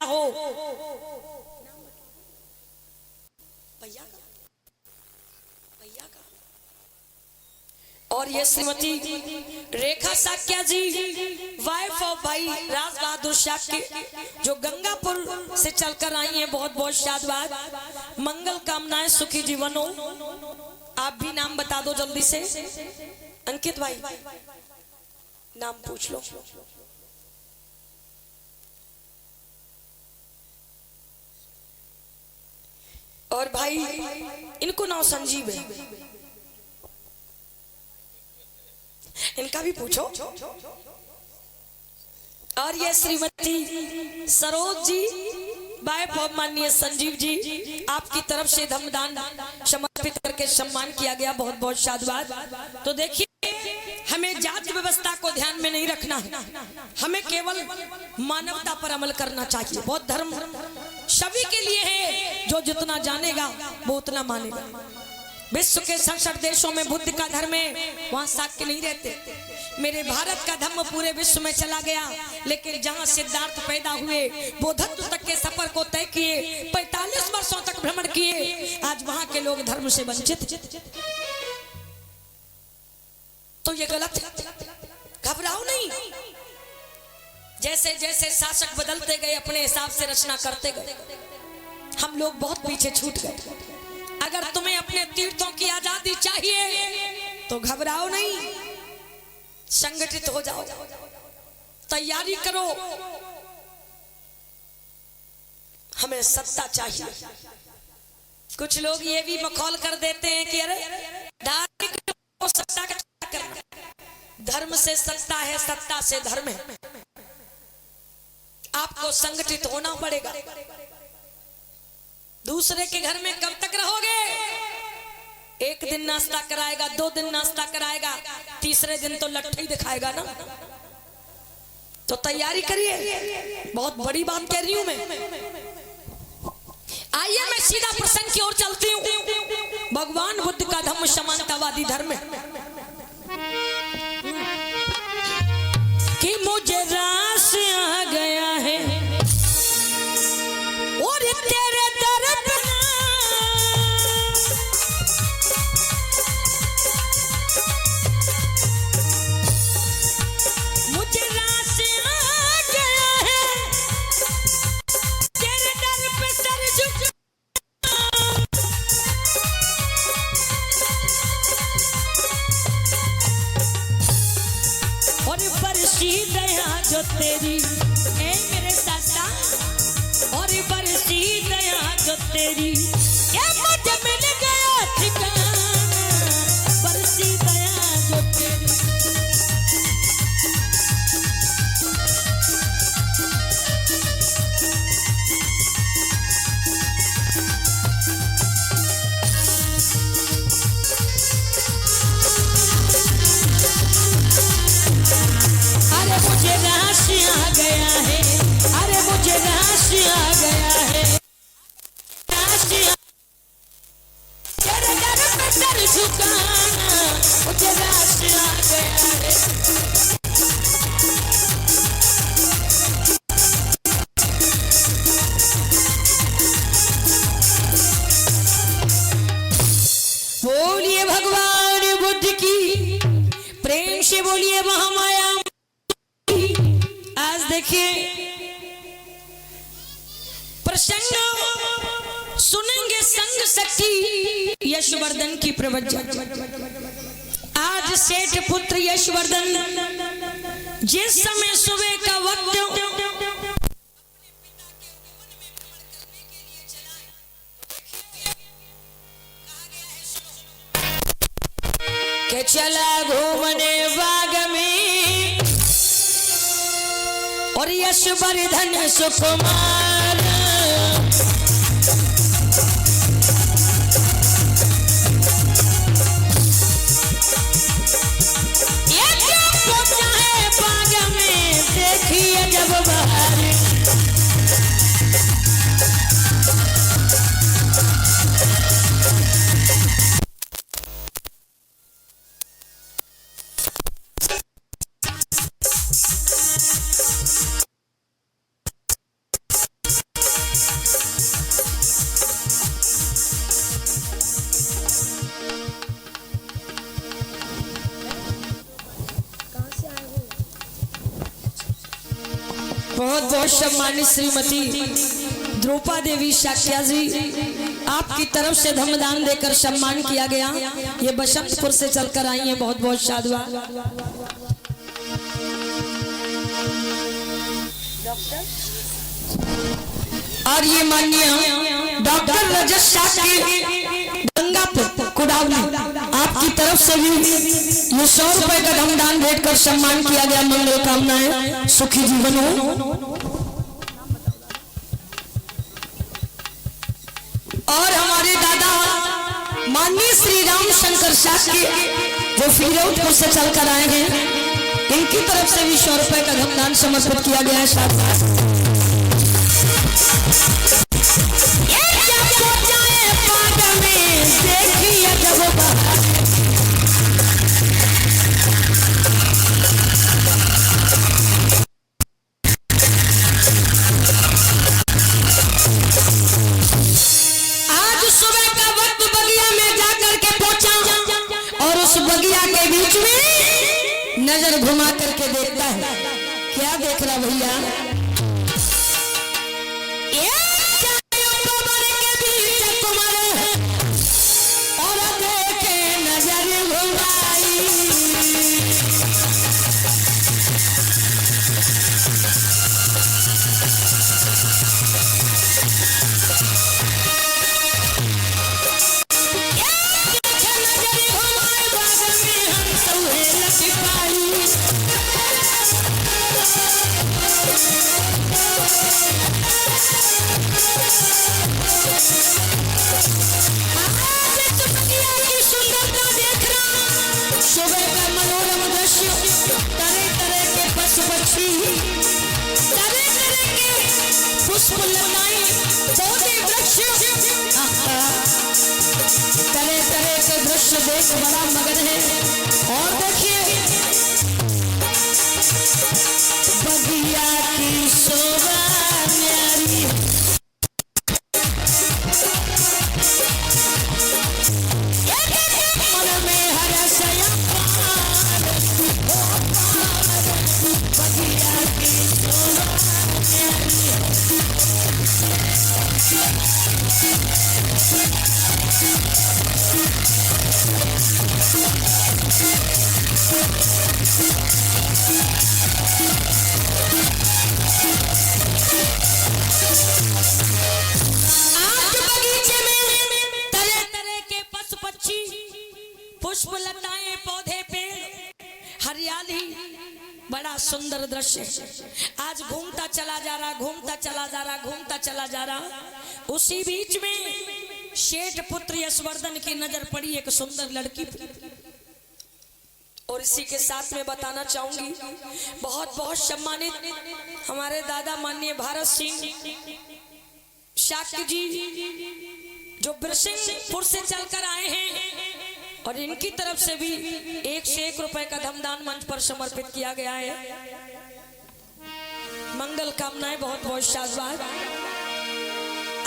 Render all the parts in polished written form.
हो भैया का और ये श्रीमती रेखा साक्या जी वाइफ ऑफ भाई राज बहादुर साक्य जो गंगापुर से चलकर आई हैं। बहुत बहुत शादबाद, मंगल कामनाएं, सुखी जीवन हो। आप भी नाम बता दो जल्दी से। अंकित भाई नाम पूछ लो। और भाई इनको नाम संजीव है, इनका भी पूछो। और ये श्रीमती सरोज जी वाइफ ऑफ माननीय संजीव जी, आपकी तरफ से धर्मदान समर्पित करके सम्मान किया गया। बहुत बहुत शादबाद। तो देखिए, हमें जाति व्यवस्था को ध्यान में नहीं रखना है, हमें केवल मानवता पर अमल करना चाहिए। बहुत धर्म सभी के लिए है, जो जितना जानेगा वो उतना मानेगा। विश्व के 67 देशों में बुद्ध का धर्म है, वहां साक्य नहीं रहते। मेरे भारत का धर्म पूरे विश्व में चला गया, लेकिन जहां सिद्धार्थ पैदा हुए, बोधत्व तक के सफर को तय किए, 45 वर्षों तक भ्रमण किए, आज वहां के लोग धर्म से वंचित। तो ये गलत है, घबराओ नहीं। जैसे जैसे शासक बदलते गए, अपने हिसाब से रचना करते गए, हम लोग बहुत पीछे छूट गए। अगर तुम्हें अपने तीर्थों की आजादी चाहिए तो घबराओ नहीं, संगठित हो जाओ, तैयारी करो। हमें सत्ता चाहिए। कुछ लोग ये भी मखौल कर देते हैं कि अरे धार्मिक को सत्ता का क्या करना, धर्म से सत्ता है, सत्ता से धर्म है। आपको संगठित होना पड़ेगा। दूसरे के घर में कब तक रहोगे? एक दिन नाश्ता कराएगा, 2 दिन नाश्ता कराएगा, तीसरे दिन तो लट्ठे ही दिखाएगा ना। तो तैयारी करिए, बहुत बड़ी बात कह रही हूं मैं। आइए मैं सीधा प्रसंग की ओर चलती हूं। भगवान बुद्ध का धम्म समानतावादी धर्म है कि मुझे रास आ गया है और तेरे जो तेरी ए मेरे सासा और बरसी दया जो तेरी ये मुझे मिल गया ठिकाना, बरसी दया जो तेरी। मुझे राशि आ गया है, अरे मुझे राशि आ गया है, राशि तेरे दर पे सर झुकाना, मुझे राशि आ गया है। बोलिए भगवान बुद्ध की, प्रेम से बोलिए महामाया। आज देखिए प्रसंग सुनेंगे संग शक्ति यशवर्धन की प्रवचन। आज सेठ पुत्र यशवर्धन जिस समय सुबह का वक्त के चला घूमने बाग में और यशवर्धन सुकुमार ये क्या पहुंचा है बाग में, देखिए जब बाहर बहुत बहुत सम्मानित श्रीमती द्रौपा देवी शाक्या जी, आपकी तरफ से धमदान देकर सम्मान किया गया। ये बसंतपुर से चलकर आई हैं, बहुत बहुत साधुवाद। और ये माननीय डॉक्टर रजत शाक्य गंगापुर कुडावली, आपकी तरफ से भी ये 100 रुपए का धमदान भेंट कर सम्मान किया गया। मंगल कामनाएं, सुखी जीवन हो। और हमारे दादा माननीय श्री राम शंकर शाक्य जो फिरोजपुर से चलकर आए हैं, इनकी तरफ से भी 100 रुपए का धमदान समर्पित किया गया है। साथ नजर घुमा करके देखता है, क्या देख रहा भैया? और देखे नजर घुमाई, सुबह का मनोरम दृश्य, तरह तरह के पशु पक्षी, तरह तरह के पुष्प लताएं, पौधे वृक्ष, तरह तरह के दृश्य देख बड़ा मगन है। और देखिए बगिया की शोभा न्यारी, मन में हर्ष पुष्प लताएं, पौधे, पेड़, हरियाली, बड़ा सुंदर दृश्य। आज घूमता चला जा रहा, घूमता चला जा रहा, घूमता चला जा रहा। उसी बीच में शेठ पुत्र यशवर्धन की नजर पड़ी एक सुंदर लड़की पर। और इसी के साथ में बताना चाहूंगी, बहुत बहुत सम्मानित हमारे दादा माननीय भारत सिंह शाक्य जी जो बिरसिंहपुर से चलकर आए हैं, और इनकी तरफ से भी 1 से 1 रुपए का धमदान मंच पर समर्पित किया गया है। मंगल कामनाएं, बहुत बहुत शाबाश।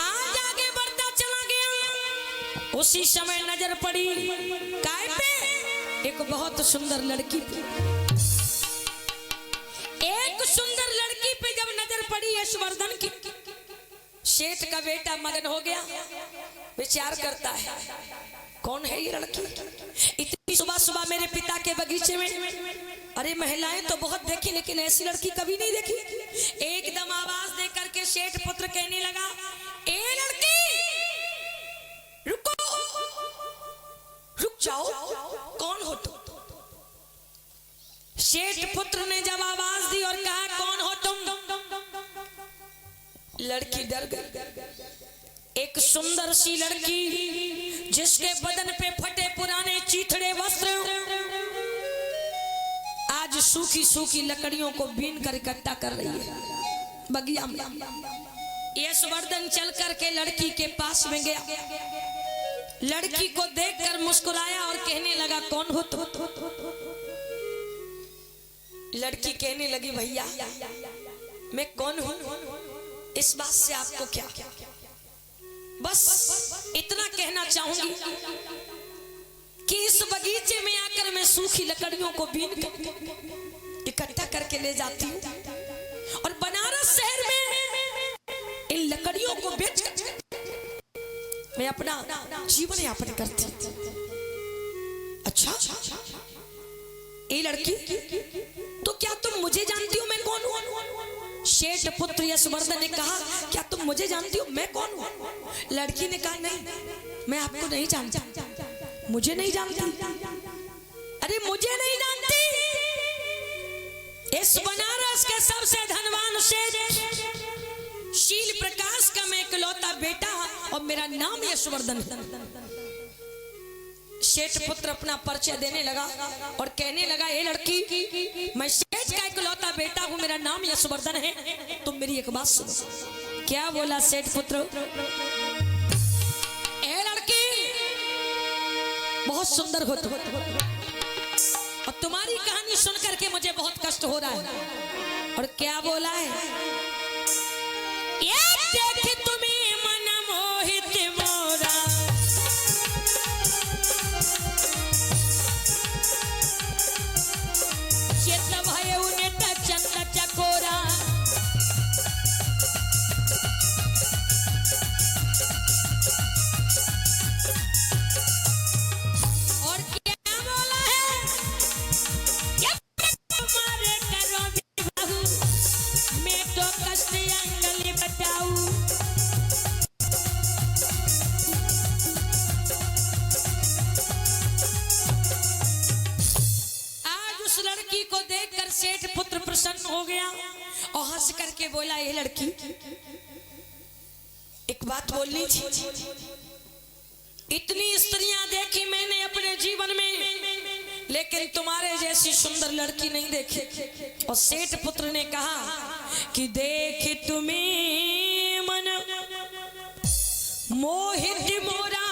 आज आगे बढ़ता चला गया, उसी समय नजर पड़ी काय पे? एक बहुत सुंदर लड़की पे। एक सुंदर लड़की पे जब नजर पड़ी यशवर्धन की, शेठ का बेटा मगन हो गया, विचार करता है कौन है ये लड़की? इतनी सुबह सुबह मेरे पिता के बगीचे में, अरे महिलाएं तो बहुत देखी लेकिन ऐसी लड़की कभी नहीं देखी। एकदम आवाज दे करके शेठ पुत्र कहने लगा, ए लड़की रुको, रुक जाओ, कौन हो तुम? शेठ पुत्र ने जब आवाज दी और कहा कौन हो तुम? लड़की डर गई। एक सुंदर सी लड़की जिसके बदन पे फटे पुराने चीथड़े वस्त्र, आज सूखी सूखी लकड़ियों को बीन कर इकट्ठा कर रही है बगिया में। यशवर्धन चल करके लड़की के पास में गया, लड़की को देखकर मुस्कुराया और कहने लगा कौन हो तुम? लड़की कहने लगी भैया मैं कौन हूं? इस बात से आपको क्या, बस इतना कहना चाहूंगी कि इस बगीचे में आकर मैं सूखी लकड़ियों को बीन कर इकट्ठा करके ले जाती हूँ और बनारस शहर में इन लकड़ियों को बेच मैं अपना जीवन यापन करती हूँ। अच्छा ये लड़की, तो क्या तुम मुझे जानती हो मैं कौन हूँ? शेठ पुत्र यशवर्धन ने कहा क्या तुम मुझे जानती हो मैं कौन हूँ? लड़की ने कहा नहीं मैं आपको नहीं जानती, मुझे नहीं जानती। अरे मुझे नहीं जानती, इस बनारस के सबसे धनवान शेठ शील प्रकाश का मैं इकलौता बेटा और मेरा नाम यशवर्धन है। शेठ पुत्र अपना परिचय देने लगा और कहने लगा ये लड़की मैं शेठ का इकलौता बेटा हूँ, मेरा नाम यशवर्धन है। तुम मेरी एक बात सुनो। क्या बोला शेठ पुत्र? ये लड़की बहुत सुंदर हो तुम और तुम्हारी कहानी सुन करके मुझे बहुत कष्ट हो रहा है। और क्या बोला है? ये देख तुम्हें मन मोहित मोरा, चकोरा और क्या बोला है? तुम्हारे करो विवाह मैं तो कष्ट अंगली बताऊं। आज उस लड़की को देखकर सेठ पुत्र प्रसन्न हो गया और हंस करके बोला ये लड़की एक बात बोलनी थी, इतनी स्त्रियां देखी मैंने अपने जीवन में लेकिन तुम्हारे जैसी सुंदर लड़की नहीं देखी। और सेठ पुत्र ने कहा कि देख तुम्हें मन मोहित मोरा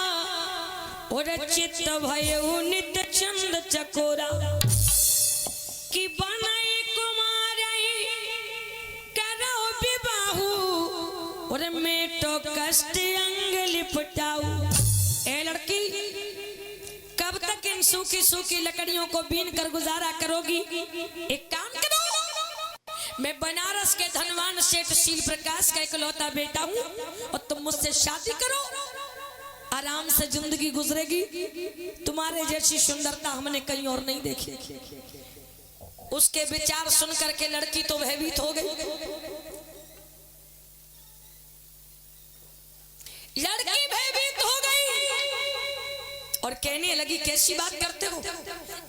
और चित्त भयउ नित चंद चकोरा कि बनाई और मैं तो कष्ट अंग लिपटाऊ। ए लड़की कब तक इन सूखी सूखी लकड़ियों को बीन कर गुजारा करोगी? एक काम करो, मैं बनारस के धनवान सेठ शील प्रकाश का इकलौता बेटा हूँ और तुम मुझसे शादी करो, आराम से जिंदगी गुजरेगी। तुम्हारे जैसी सुंदरता हमने कहीं और नहीं देखी। उसके विचार सुन करके लड़की तो भयभीत हो गई। लड़की भयभीत हो गई और कहने लगी कैसी बात करते हो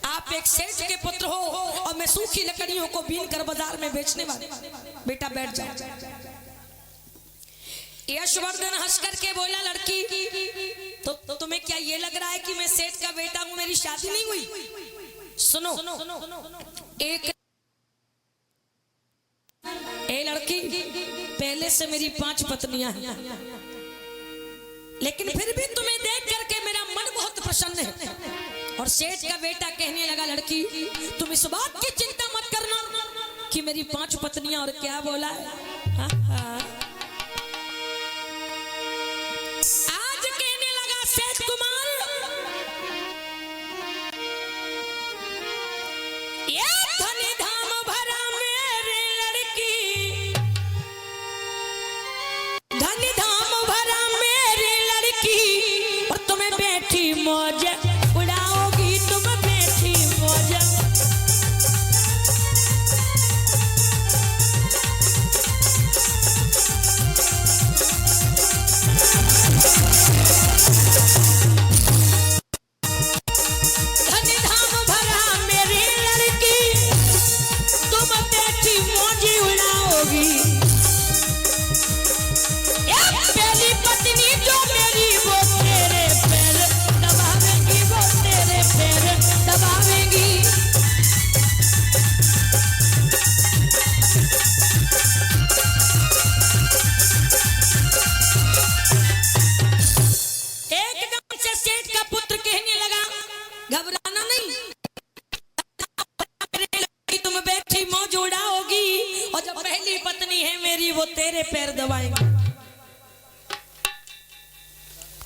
आप? एक सेठ के पुत्र हो और मैं सूखी लकड़ियों को बीन कर बाजार में बेचने वाली। बेटा बैठ जाओ। यशवर्धन हंस करके बोला लड़की तो तुम्हें क्या ये लग रहा है कि मैं सेठ का बेटा हूं, मेरी शादी नहीं हुई? सुनो एक ए लड़की पहले से मेरी 5 पत्नियां हैं लेकिन फिर भी तुम्हें देख करके मेरा मन बहुत प्रसन्न है। और सेठ का बेटा कहने लगा लड़की तुम इस बात की चिंता मत करना कि मेरी 5 पत्नियां। और क्या बोला है? आज कहने लगा सेठ कुमार ये धन धाम भरा मेरे लड़की, धन धाम भरा मेरी लड़की और तुम्हें बैठी मौज उड़ाओगी, तुम बैठी मौज।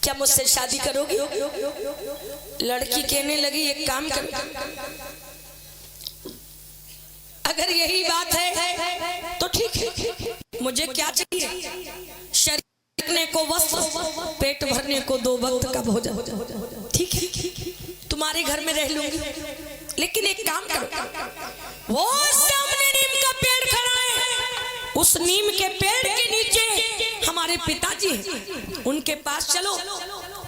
क्या मुझसे शादी करोगी? लड़की कहने लगी एक काम करो, अगर यही बात है तो ठीक है, मुझे क्या चाहिए? शरीर रखने को वस्त्र, पेट भरने को 2 वक्त का भोजन, ठीक है तुम्हारे घर में रह लूंगी। लेकिन एक काम करो, वो सामने नीम का पेड़ खड़ा है, उस नीम के पेड़ के नीचे हमारे पिताजी हैं, उनके पास चलो,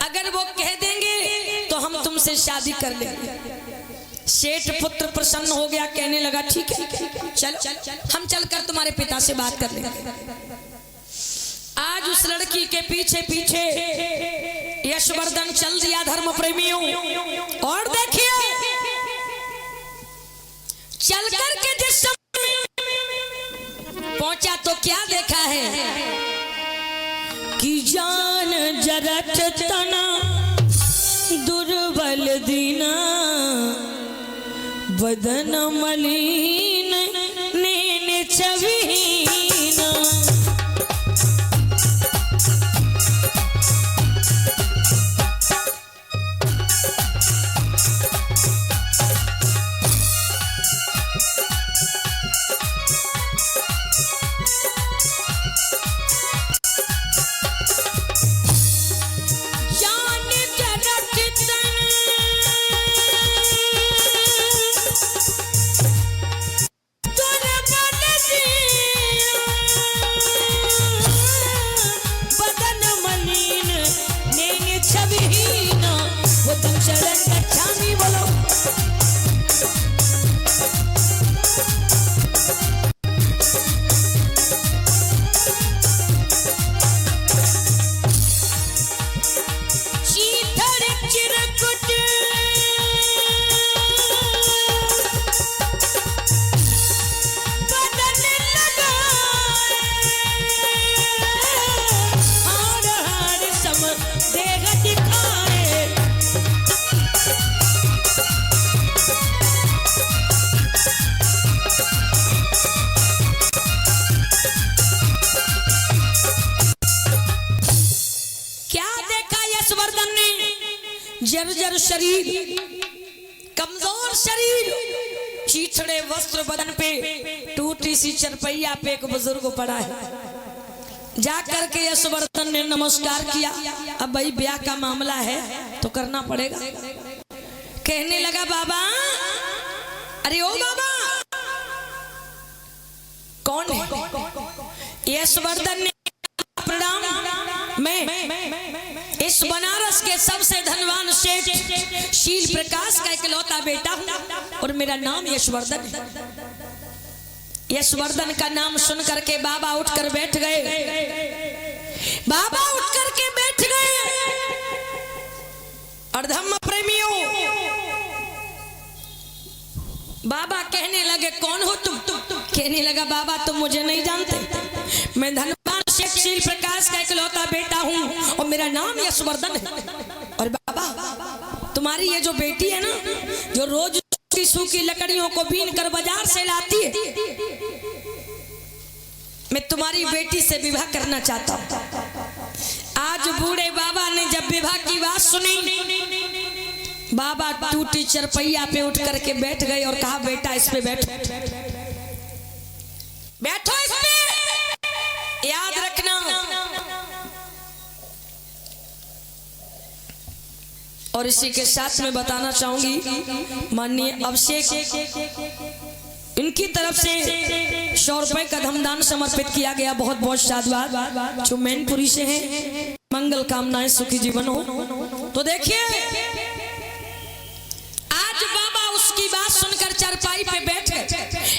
अगर वो कह देंगे तो हम तुमसे शादी कर लेंगे। सेठ पुत्र प्रसन्न हो गया, कहने लगा ठीक है चलो, हम चलकर तुम्हारे पिता से बात कर लेंगे। आज उस लड़की के पीछे पीछे यशवर्धन चल दिया धर्म प्रेमियों। और देखिए चल कर के जिस पहुंचा तो क्या देखा है कि जान जरत तना दुर्बल दीना, बदन मलिन नैन छविहीना। जर्जर शरीर, कमजोर शरीर, चीथड़े वस्त्र बदन पे, टूटी सी चरपैया पे एक बुजुर्ग पड़ा है। जाकर के यशवर्धन ने नमस्कार किया। अब भाई ब्याह का मामला है तो करना पड़ेगा। कहने लगा बाबा, अरे ओ बाबा, कौन है? यशवर्धन ने प्रणाम, मैं इस बनारस के सबसे धनवान सेठ शील प्रकाश का इकलौता बेटा हूं और मेरा नाम यशवर्धन है। यशवर्धन का नाम सुन करके बाबा उठकर बैठ गए। बाबा उठकर के बैठ गए। और धर्म प्रेमियों, बाबा कहने लगे कौन हो तुम? कहने लगा बाबा तुम मुझे नहीं जानते, मैं धनवान शेख शील प्रकाश का इकलौता बेटा हूँ और मेरा नाम यशवर्धन है। और बाबा तुम्हारी ये जो बेटी है ना, जो रोज सूखी लकड़ियों को बीन कर बाजार से लाती है, मैं तुम्हारी बेटी से विवाह करना चाहता हूँ। आज बूढ़े बाबा ने जब विवाह की बात सुनी, बाबा टूटी चरपैया पे उठ करके बैठ गए और कहा बेटा इस पे बैठो, बैठो इस पे, याद रखना। और इसी के साथ में बताना चाहूंगी, माननीय अभिषेक, इनकी तरफ से 100 रुपए का धमदान समर्पित किया गया। बहुत बहुत साधुवाद। जो मैनपुरी से हैं, मंगल कामनाएं, सुखी जीवन हो। तो देखिए आज बाबा उसकी बात सुनकर चारपाई पे बैठ गए।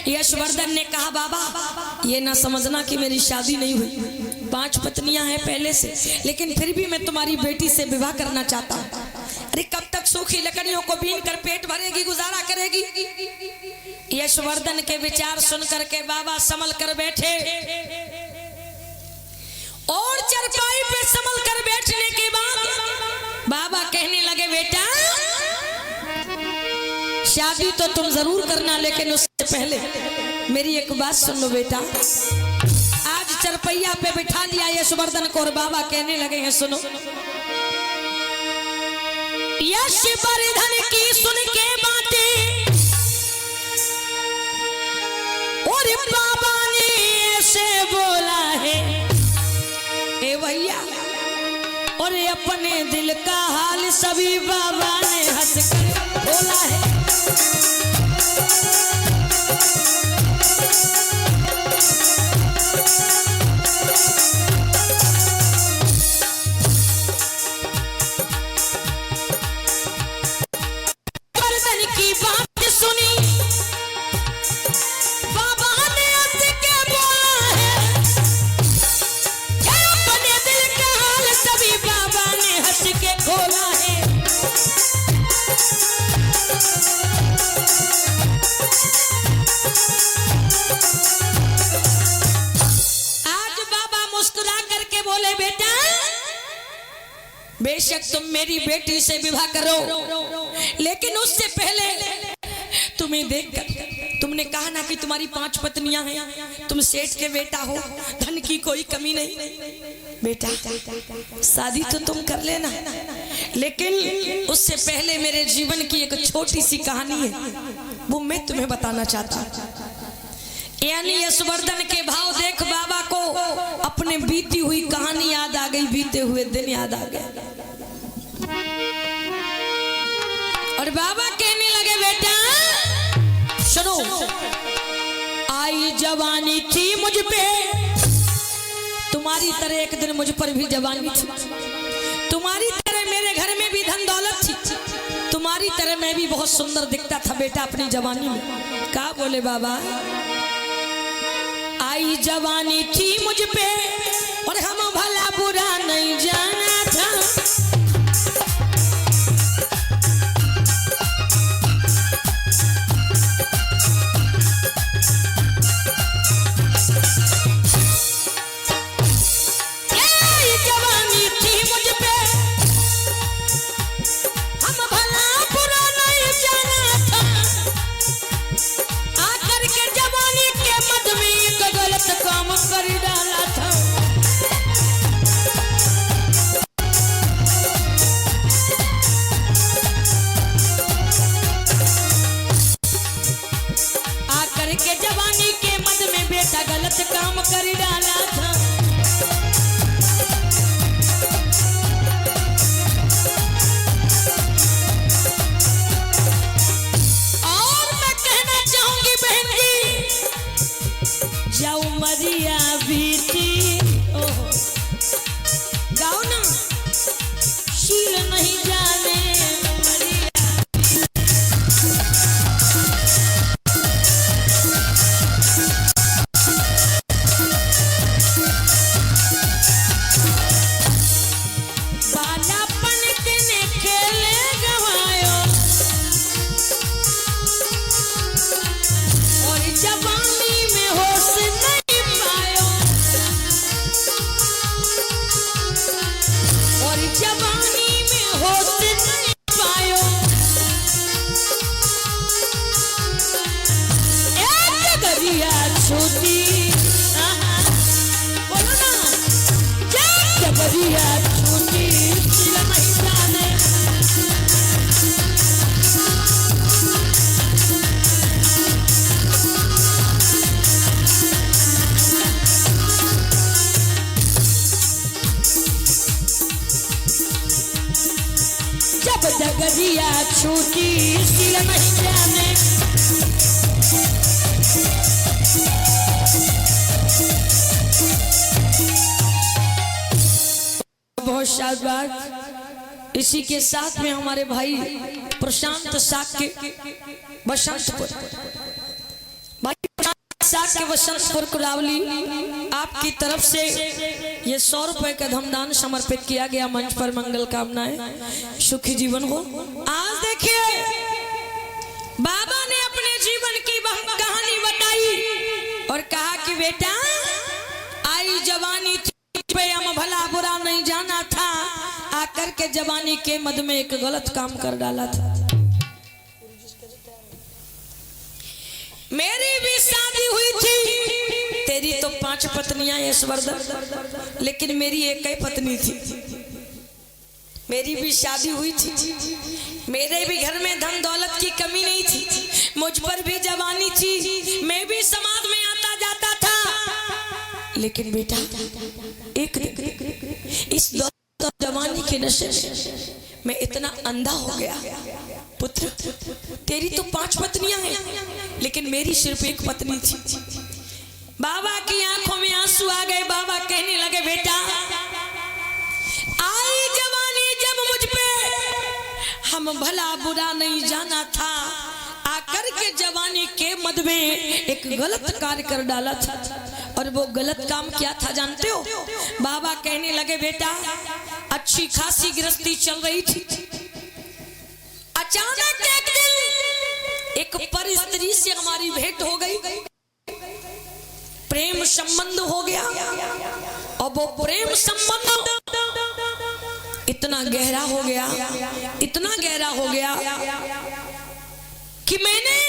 यशवर्धन ने कहा बाबा ये ना समझना कि मेरी शादी नहीं हुई, 5 पत्नियां हैं पहले से, लेकिन फिर भी मैं तुम्हारी बेटी से विवाह करना चाहता हूँ। अरे कब तक सूखी लकड़ियों को बीन कर पेट भरेगी, गुजारा करेगी? यशवर्धन के विचार सुन करके बाबा संभल कर बैठे और चारपाई पे संभल कर बैठने के बाद बाबा कहने लगे बेटा शादी तो तुम जरूर करना, लेकिन उससे पहले मेरी एक बात सुन लो बेटा। आज चारपैया पे बिठा लिया यशवर्धन को और बाबा कहने लगे हैं सुनो, यश वर्धन की सुन के बातें और बाबा ने ऐसे बोला है ए भैया, और अपने दिल का हाल सभी बाबा ने हंस कर बोला है। बेशक तुम मेरी बेटी से विवाह करो, लेकिन उससे पहले तुम्हें देखकर तुमने कहा ना कि तुम्हारी 5 पत्नियां हैं, तुम सेठ के बेटा हो, धन की कोई कमी नहीं। बेटा शादी तो तुम कर लेना, लेकिन उससे पहले मेरे जीवन की एक छोटी सी कहानी है, वो मैं तुम्हें बताना चाहता हूँ। यानी यशवर्धन के भाव देख बाबा को अपने बीती हुई कहानी याद आ गई, बीते हुए दिन याद आ गए, और बाबा कहने लगे बेटा सुनो, आई जवानी थी मुझ पे, तुम्हारी तरह एक दिन मुझ पर भी जवानी थी, तुम्हारी तरह मेरे घर में भी धन दौलत थी, तुम्हारी तरह मैं भी बहुत सुंदर दिखता था बेटा अपनी जवानी में। क्या बोले बाबा, आई जवानी थी मुझ पे और हम भला बुरा नहीं जाना था, आई जवानी थी मुझ पे हम भला बुरा नहीं जाना था, आकर के जवानी के मद में गलत काम कर डाला था। आकर के जवानी के मद में बेटा गलत काम कर डाला था। और मैं कहना चाहूंगी बहन जी, जाओ मरिया बीती गाओ ना, शील नहीं जाने मरिया बालापन के ने खेले गवायो, और जवानी में होश नहीं पायो, और जवानी में होश नहीं पायो, एक गरिया छोटी बोलो ना, एक गरिया छोटी दिल नहीं जाने, जब जगरिया छूटी सिल नहीं जाने, बहुत शाबाश। इसी के साथ में हमारे भाई प्रशांत साके बसंतपुर, भाई प्रशांत साके बसंतपुर कुरावली, आपकी तरफ से ये 100 रुपए का धमदान समर्पित किया गया। मंच पर मंगल कामनाएं, सुखी जीवन हो। आज देखिए बाबा ने अपने जीवन की कहानी बताई और कहा कि बेटा आई जवानी पे हम भला बुरा नहीं जाना था, आकर के जवानी के मद में एक गलत काम कर डाला था। मेरी भी शादी हुई थी, तेरी तो 5 पत्नियां यशवर्धन, लेकिन मेरी एक ही पत्नी थी। मेरी भी शादी हुई थी, मेरे भी घर में धन दौलत की कमी नहीं थी, मुझ पर भी जवानी थी, मैं भी समाज में आता जाता था। लेकिन बेटा एक इस जवानी के नशे में मैं इतना अंधा हो गया। पुत्र तेरी तो 5 पत्नियां हैं, लेकिन मेरी सिर्फ एक पत्नी थी। बाबा की आंखों में आंसू आ गए। बाबा कहने लगे बेटा आई जवानी जब मुझ पे, हम भला बुरा नहीं जाना था, आकर के जवानी के मद में एक गलत कार्य कर डाला था। और वो गलत काम क्या था जानते हो? बाबा कहने लगे बेटा अच्छी खासी गृहस्थी चल रही थी, अचानक एक दिन एक पर स्त्री से हमारी भेंट हो गई, प्रेम संबंध हो गया। और वो प्रेम संबंध इतना गहरा हो गया, इतना गहरा हो गया कि मैंने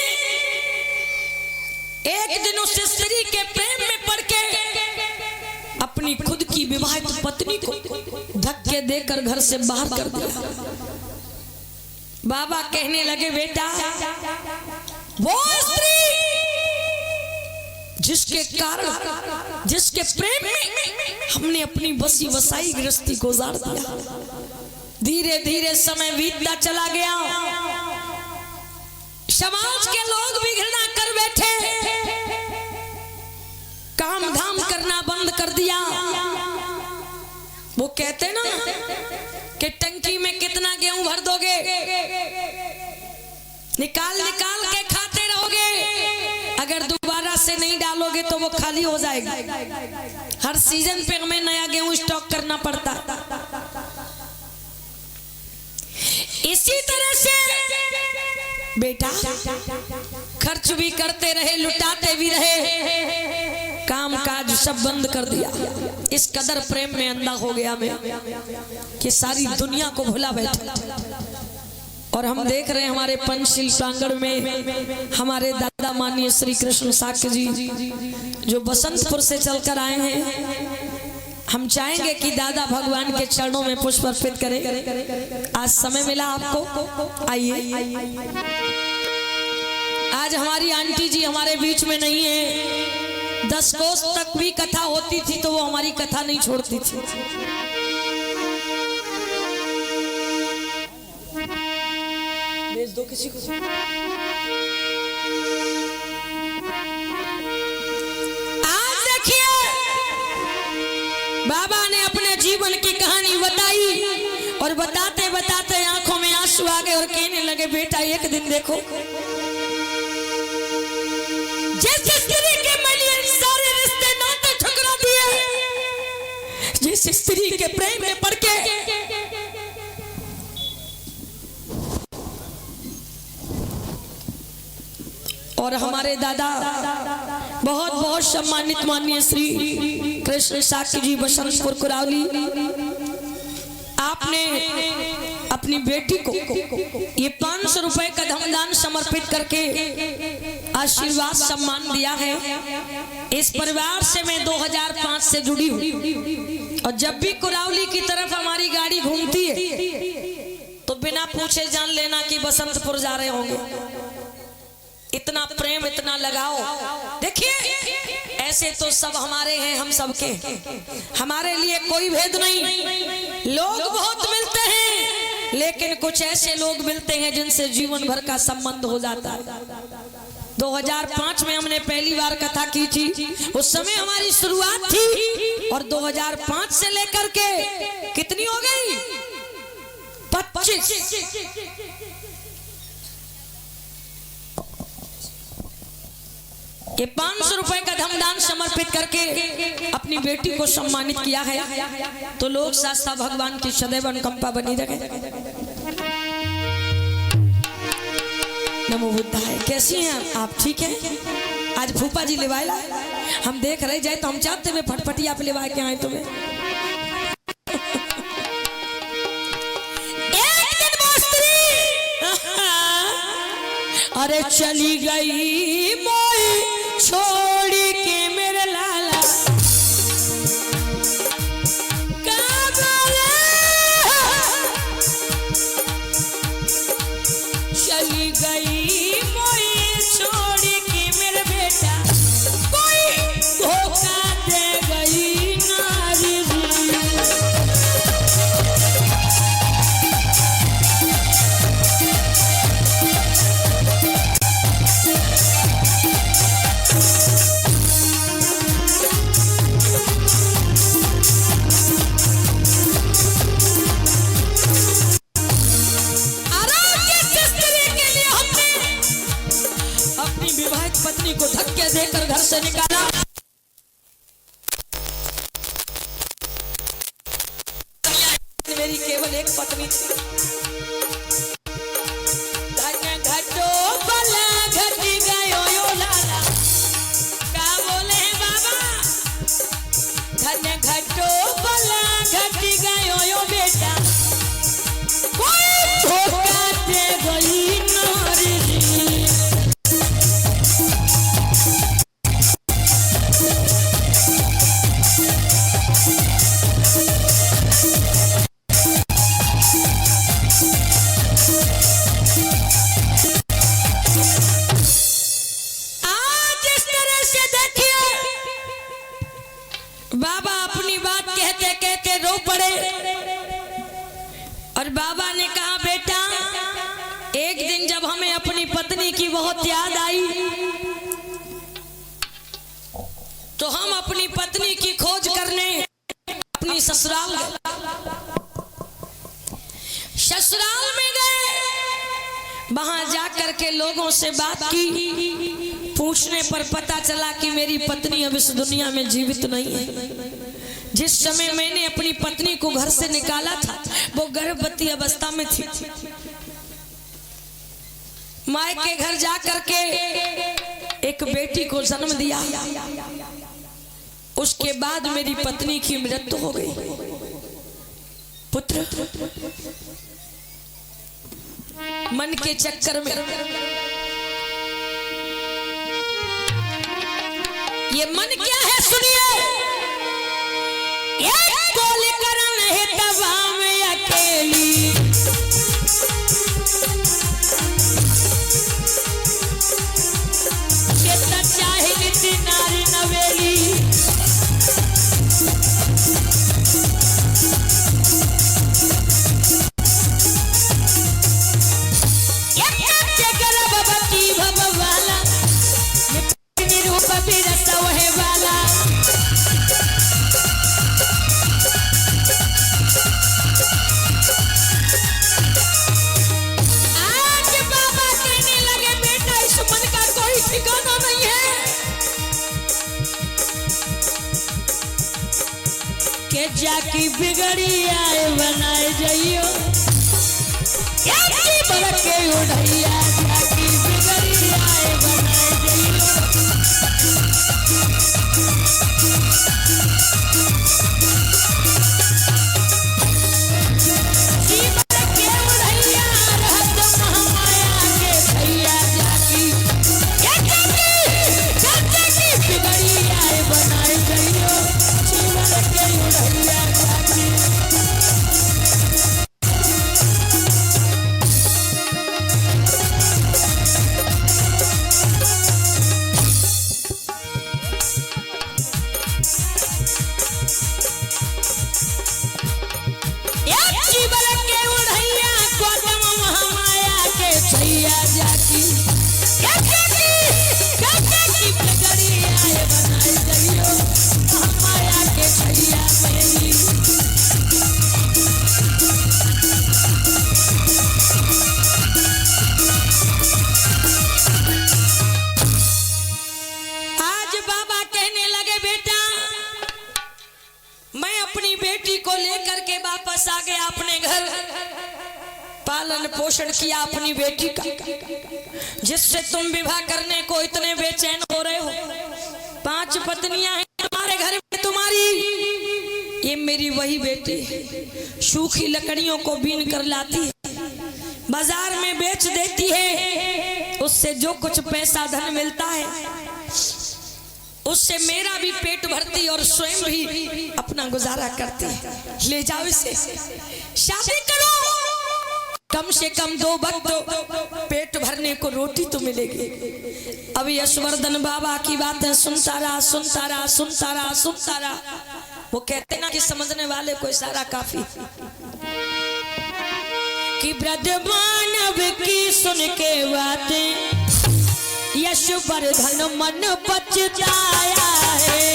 एक दिन उस स्त्री के प्रेम में पड़ के अपनी खुद की विवाहित पत्नी को धक्के देकर घर से बाहर कर दिया। बाबा कहने लगे बेटा वो स्त्री जिसके कारण, जिसके प्रेम में हमने अपनी बसी बसाई गृहस्थी को गुजार दिया, धीरे धीरे समय बीतता चला गया, समाज के लोग भी घृणा कर बैठे, काम धाम करना बंद कर दिया। वो कहते ना कि टंकी में कितना गेहूं भर दोगे, निकाल निकाल के खाते रहोगे, अगर दोबारा से नहीं डालोगे तो वो खाली हो जाएगी। हर सीजन पे हमें नया गेहूं स्टॉक करना पड़ता। इसी तरह से बेटा खर्च भी करते रहे, लुटाते भी रहे, काम काज सब बंद कर दिया। इस कदर प्रेम में अंधा हो गया मैं कि सारी दुनिया को भुला बैठा। और हम देख रहे हैं हमारे पंचशील प्रांगण में हमारे दादा माननीय श्री कृष्ण साक्य जी जो बसंतपुर से चलकर आए हैं। हम चाहेंगे कि दादा भगवान के चरणों में पुष्प अर्पित करें। आज समय मिला आपको, आइए। आज हमारी आंटी जी हमारे बीच में नहीं है। 10 कोस तक भी कथा होती थी तो वो हमारी कथा नहीं छोड़ती थी। भेज दो किसी को। आज देखिए बाबा ने अपने जीवन की कहानी बताई और बताते बताते आंखों में आंसू आ गए और कहने लगे बेटा एक दिन देखो जिस स्त्री के मैंने सारे रिश्ते नाते ठुकरा दिए, जिस स्त्री के प्रेम में पड़ के और हमारे दादा बहुत बहुत सम्मानित माननीय श्री कृष्ण साक्य जी बसंतपुर कुरावली, आपने अपनी बेटी को ये 500 रुपए का धनदान समर्पित करके आशीर्वाद सम्मान दिया है। इस परिवार से मैं 2005 से जुड़ी हूँ और जब भी कुरावली की तरफ हमारी गाड़ी घूमती है तो बिना पूछे जान लेना कि बसंतपुर जा रहे होंगे। इतना प्रेम, इतना लगाओ। देखिए ऐसे तो सब हमारे हैं, हम सबके, हमारे लिए कोई भेद नहीं। लोग बहुत मिलते हैं लेकिन कुछ ऐसे लोग मिलते हैं जिनसे जीवन भर का संबंध हो जाता है। 2005 में हमने पहली बार कथा की थी, उस समय हमारी शुरुआत थी और 2005 से लेकर के कितनी हो गई 25। ये 500 रुपए का धनदान समर्पित करके अपनी बेटी को सम्मानित किया है तो लोग शास्त्रा भगवान की सदैव अनुकंपा बनी रहे। नमो बुद्धाय। कैसी हैं आप? ठीक है। आज फूफा जी लेवाएला हम देख रहे जाए तो हम चाहते हुए फटफटिया पे लेवाए के आए तुम्हें। एक दिन वो स्त्री अरे चली गई मोई छोड़ी के मेरे लाला का बोले से निकाला। मेरी केवल एक पत्नी थी। धन्य घटो बला घटी गयो यो लाला, क्या बोले बाबा? धन्य घटो बला घटी गयो यो बेटा, कोई धोखा दे गई नारी। बाबा अपनी बात कहते कहते रो पड़े और बाबा ने कहा बेटा, एक दिन जब हमें अपनी पत्नी की बहुत याद आई तो हम अपनी पत्नी की खोज करने अपनी ससुराल में गए। वहां जाकर के लोगों से बात की, पूछने पर पता चला कि मेरी पत्नी अब इस दुनिया में जीवित नहीं है। जिस समय मैंने अपनी पत्नी को घर से निकाला था वो गर्भवती अवस्था में थी। माँ के घर जाकर के एक बेटी को जन्म दिया। उसके बाद मेरी पत्नी की मृत्यु हो गई। पुत्र मन के चक्कर में, ये मन क्या है सुनिए, एक गोली करन है तबा में अकेली, कितना चाहे निति नारी नवेली, जाकी बिगड़ी आए बनाए जाइयो, बरक के उड़ैया जाकी बिगड़ी आए बनाए जाइयो। वापस आ गया अपने घर, पालन पोषण किया अपनी बेटी का, जिससे तुम विवाह करने को इतने बेचैन हो रहे हो। 5 पत्नियां हैं तुम्हारे घर में तुम्हारी, ये मेरी वही बेटी है। सूखी लकड़ियों को बीन कर लाती है, बाजार में बेच देती है, उससे जो कुछ पैसा धन मिलता है उससे मेरा भी पेट भरती और स्वयं भी अपना गुजारा करती है। ले जाओ इसे, शादी करो, कम से कम 2 वक्त पेट भरने को रोटी तो मिलेगी। अभी यशवर्धन बाबा की बातें सुनता रहा, सुनता रहा, सुनता रहा, सुनता रहा। वो कहते ना कि समझने वाले को इशारा काफी, कि ब्रजमानव की सुन के बातें यशवर्धन मन पछताया है।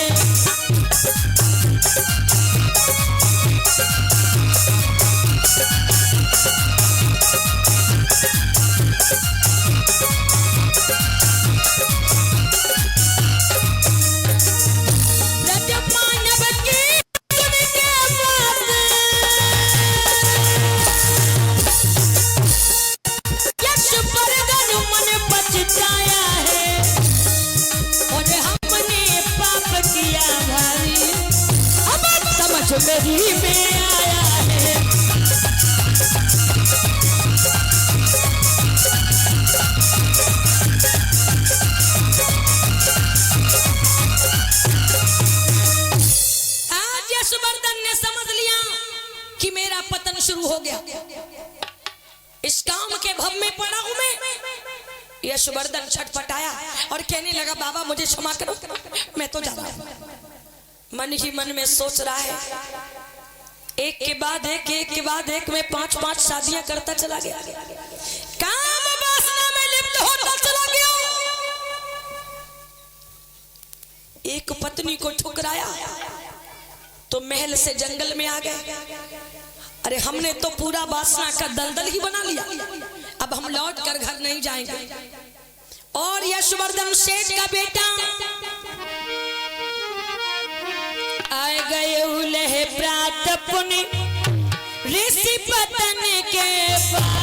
शुरू हो गया। इस काम के भव में पड़ा हूं मैं। यशवर्धन छटपटाया और कहने लगा बाबा मुझे क्षमा करो, मैं तो जा रहा हूं। मन ही मन में सोच रहा है, एक के बाद एक, एक के बाद एक में 5-5 शादियां करता चला गया, काम वासना में लिप्त होता चला गया। एक पत्नी को ठुकराया तो महल से जंगल में आ गए। अरे हमने तो पूरा वासना का दलदल ही बना लिया, अब हम लौट कर घर नहीं जाएंगे। और यशवर्धन सेठ का बेटा आए गए उलह प्रात पुनि ऋषि पतन के पास।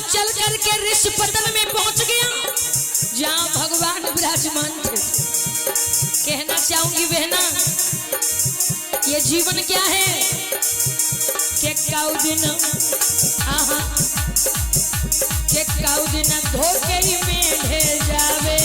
चल करके ऋषि पतन में पहुंच गया जहां भगवान विराजमान थे। कहना चाहूंगी बहना, ये जीवन क्या है के काउ दिन धोखे ही में ढेर जावे।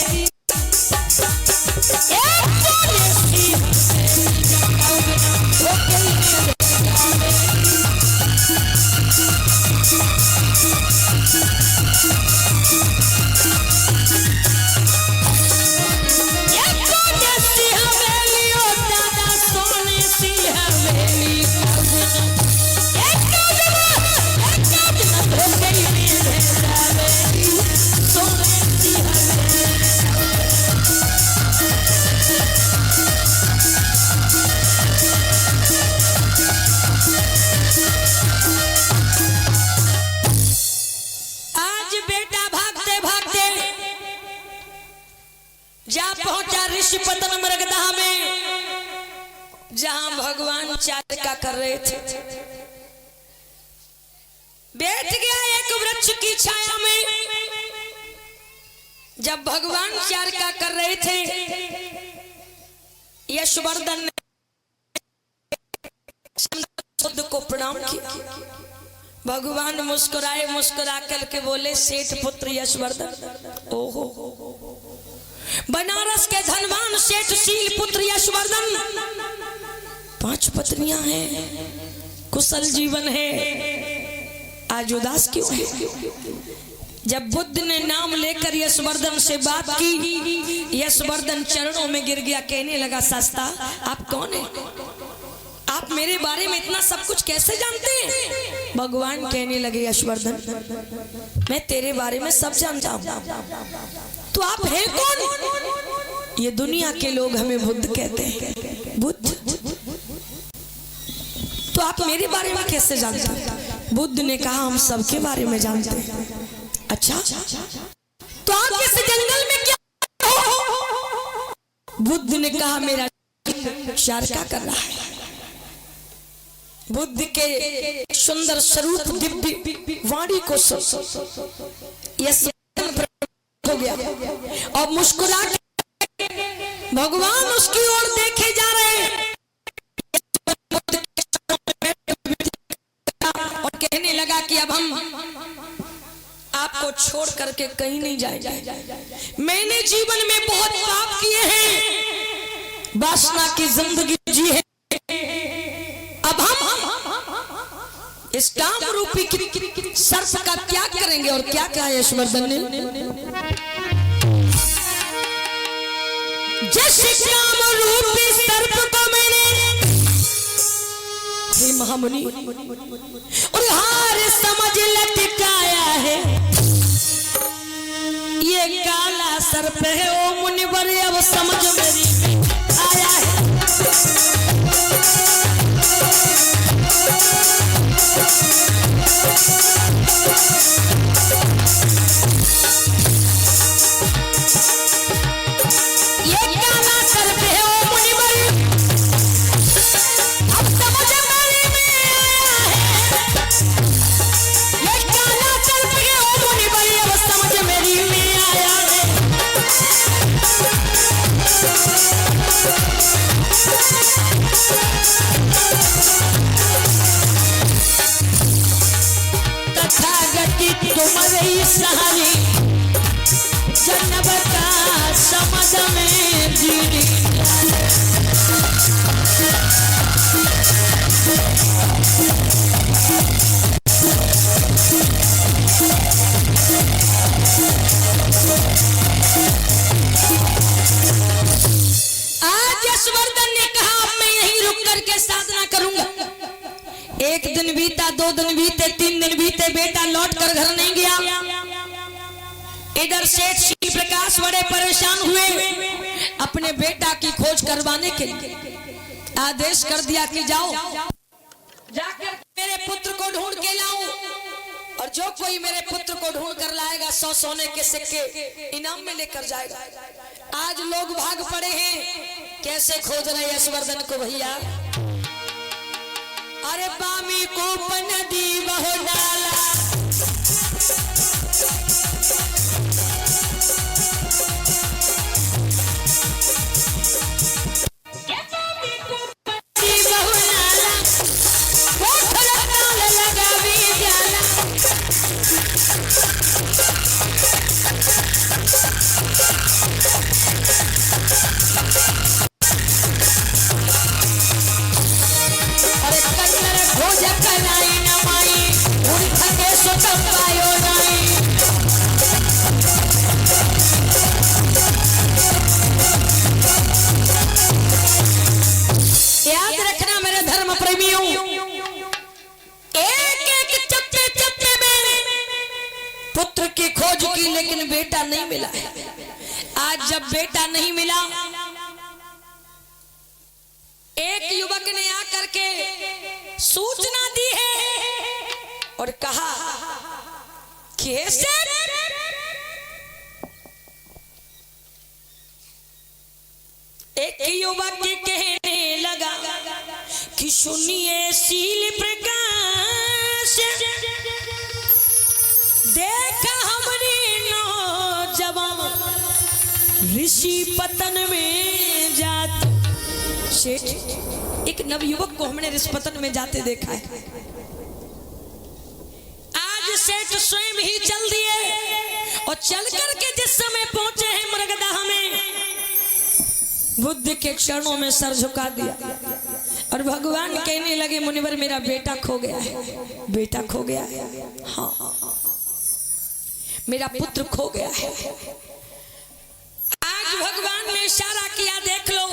जा पहुंचा ऋषि पतन मृगदहा में जहां भगवान चारिका कर रहे थे। बैठ गया एक वृक्ष की छाया में। जब भगवान चारिका कर रहे थे, यशवर्धन ने बुद्ध को प्रणाम किया। भगवान मुस्कुराए, मुस्कुरा करके बोले सेठ पुत्र यशवर्धन। ओहो, बनारस के धनवान सेठ शील पुत्र यशवर्धन, 5 पत्नियां हैं, कुशल जीवन है, आज उदास क्यों है? जब बुद्ध ने नाम लेकर यशवर्धन से बात की, यशवर्धन चरणों में गिर गया, कहने लगा शास्ता आप कौन है? आप मेरे बारे में इतना सब कुछ कैसे जानते हैं? भगवान कहने लगे यशवर्धन मैं तेरे बारे में सब जानता हूं, तो आप हैं कौन? ये दुनिया के लोग हमें बुद्ध कहते हैं। बुद्ध? तो आप मेरे बारे में कैसे जानते हैं? बुद्ध ने कहा हम सबके बारे में जानते हैं। अच्छा, तो आप इस जंगल में क्या हो? बुद्ध ने कहा मेरा चारिका कर रहा है। बुद्ध के सुंदर स्वरूप दिव्य वाणी को हो गया और मुस्कुरा भगवान उसकी ओर देखे जा रहे हैं और कहने लगा कि अब हम आपको छोड़ करके कहीं नहीं जाएंगे। मैंने जीवन में बहुत पाप किए हैं, वासना की जिंदगी जी है। अब हम इस काम रूपी सर्प का त्याग करेंगे। और क्या कहा यशवर्धन ने? जिस काम रूपी सर्प को मैंने हे महामुनि और हार समझ लटकाया है, ये सर पे ओ मुनिवर अब समझ मेरी आया है। तुम्हारी सहारी जन्नत का समझ में जीनी आज यशवर्धन ने कहा मैं यहीं रुक करके साधना करूंगा। एक दिन बीता, 2 दिन बीते, 3 दिन बीते, बेटा लौट कर घर नहीं गया। इधर सेठ श्री प्रकाश बड़े परेशान हुए, अपने बेटा की खोज करवाने के लिए आदेश कर दिया कि जाओ जाकर मेरे पुत्र को ढूंढ के लाओ, और जो कोई मेरे पुत्र को ढूंढ कर लाएगा 100 सोने के सिक्के इनाम में लेकर जाएगा। आज लोग भाग पड़े हैं, कैसे खोज रहे यशवर्धन को भैया। अरे बामी को नदी बहु डाला, लेकिन बेटा नहीं मिला। आज जब बेटा नहीं मिला, एक युवक ने आकर के सूचना दी है और कहा कि एक युवक कहने लगा कि सुनिए शील प्रकाश, देखा हमने ऋषि पतन में जाते। सेठ, एक नवयुवक को हमने ऋषि पतन में जाते देखा है। आज सेठ स्वयं ही चल दिए और चल करके जिस समय पहुंचे हैं मृगदाह में, बुद्ध के चरणों में सर झुका दिया और भगवान कहने लगे मुनिवर मेरा बेटा खो गया है, बेटा खो गया है, हाँ मेरा पुत्र खो गया है। भगवान ने इशारा किया, देख लो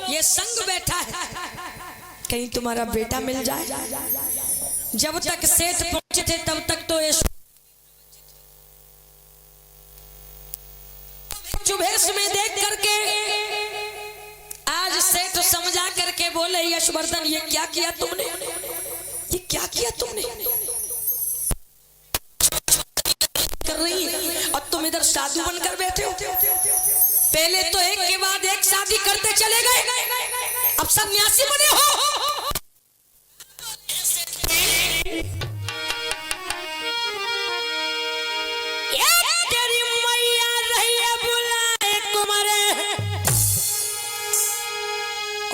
ये संग बैठा है, कहीं तुम्हारा बेटा मिल जाए। जब तक सेठ पहुंचे थे तब तक तो ये चुभेश में देख करके आज सेठ समझा करके बोले यशवर्धन ये क्या किया तुमने, ये क्या किया तुमने, कर रही और तुम इधर साधु बनकर बैठे हो। पहले तो एक के बाद एक शादी करते चले गए, अब सन्यासी बने हो। तेरी मैया रही है बुलाए कुमारे,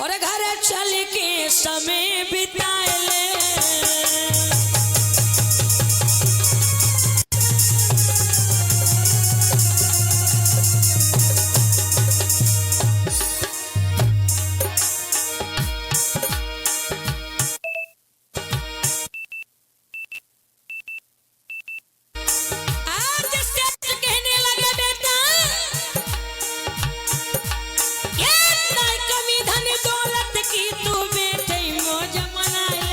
और घर चल के समय बिताए ले। कमी धन दौलत की तू बेटे मौज मनाए।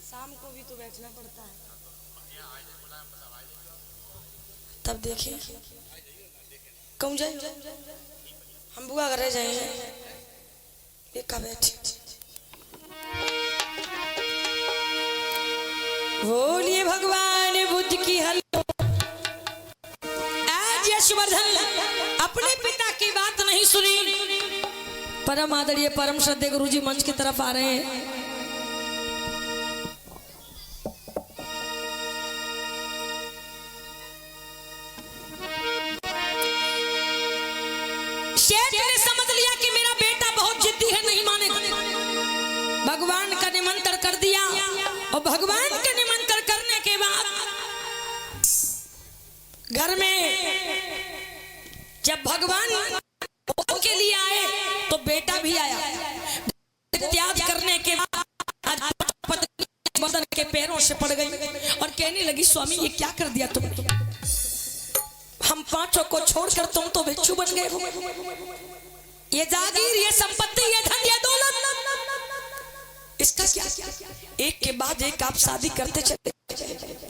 शाम को भी तो बैठना पड़ता है। तब देखिए कौन जाए, हम बुआ घर जाएंगे एक बैठे। बोलिए भगवान बुद्ध की हल। आज यशवर्धन अपने पिता की बात नहीं सुनी। परम आदरणीय परम श्रद्धेय गुरुजी मंच की तरफ आ रहे हैं। शेठ ने समझ लिया कि मेरा बेटा बहुत जिद्दी है, नहीं मानेगा। भगवान का निमंत्रण कर दिया और भगवान का निमंत्रण करने के बाद घर में जब भगवान के लिए आए तो बेटा भी आया। त्याग करने के बाद बदन के पैरों से पड़ गई और कहने लगी, स्वामी ये क्या कर दिया तुम? हम पांचों को छोड़कर तुम तो भिक्षु बन गए हो। ये जागीर, ये संपत्ति, ये धन, ये दौलत, इसका क्या? एक के बाद एक आप शादी करते चले,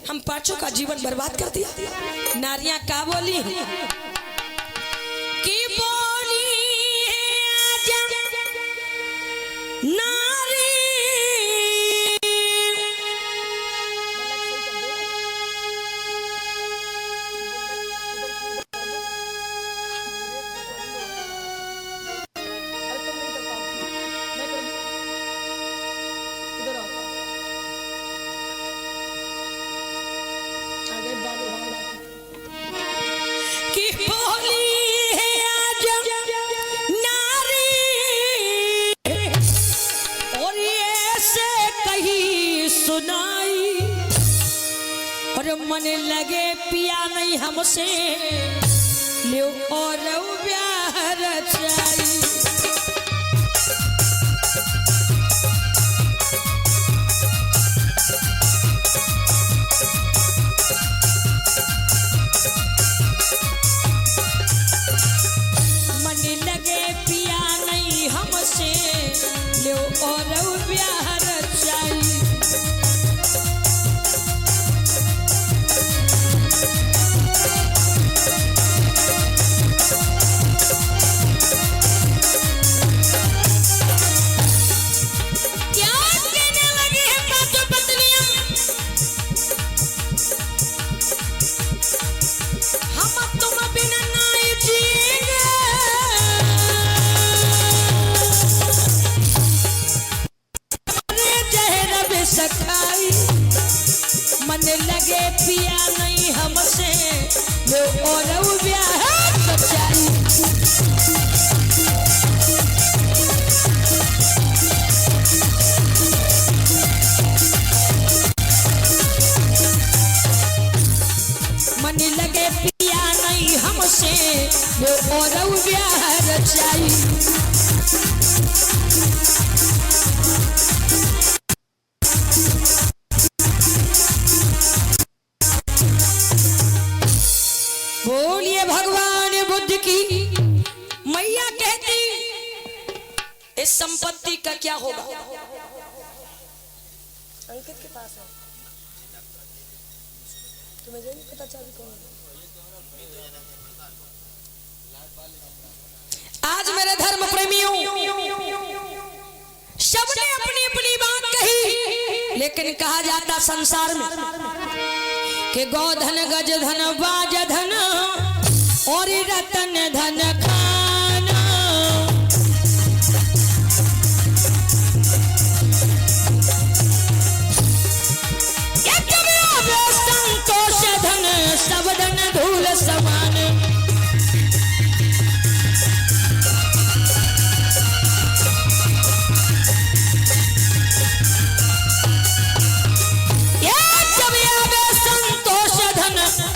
हम पांचों का जीवन बर्बाद कर दिया। नारियां का बोली कि बोली नारी मन लगे पिया नहीं हमसे ले और ब्याह रचाई। मन लगे पिया नहीं हमसे ले और ब्याह रचाई। मन लगे पिया नहीं हमसे लो और ब्याह सच्चाई। मन लगे पिया नहीं हमसे लो और ब्याह रचाई। बोलिए भगवान बुद्ध की। मैया कहती इस संपत्ति का क्या होगा? अंकित के पास है, तुम्हें नहीं पता चाबी कौन है? आज मेरे धर्म प्रेमियों सबने अपनी अपनी बात कही, लेकिन कहा जाता संसार में कि गोधन गज धन बाज धन और रतन धन खाना। संतोष धन सब धन धूल समान।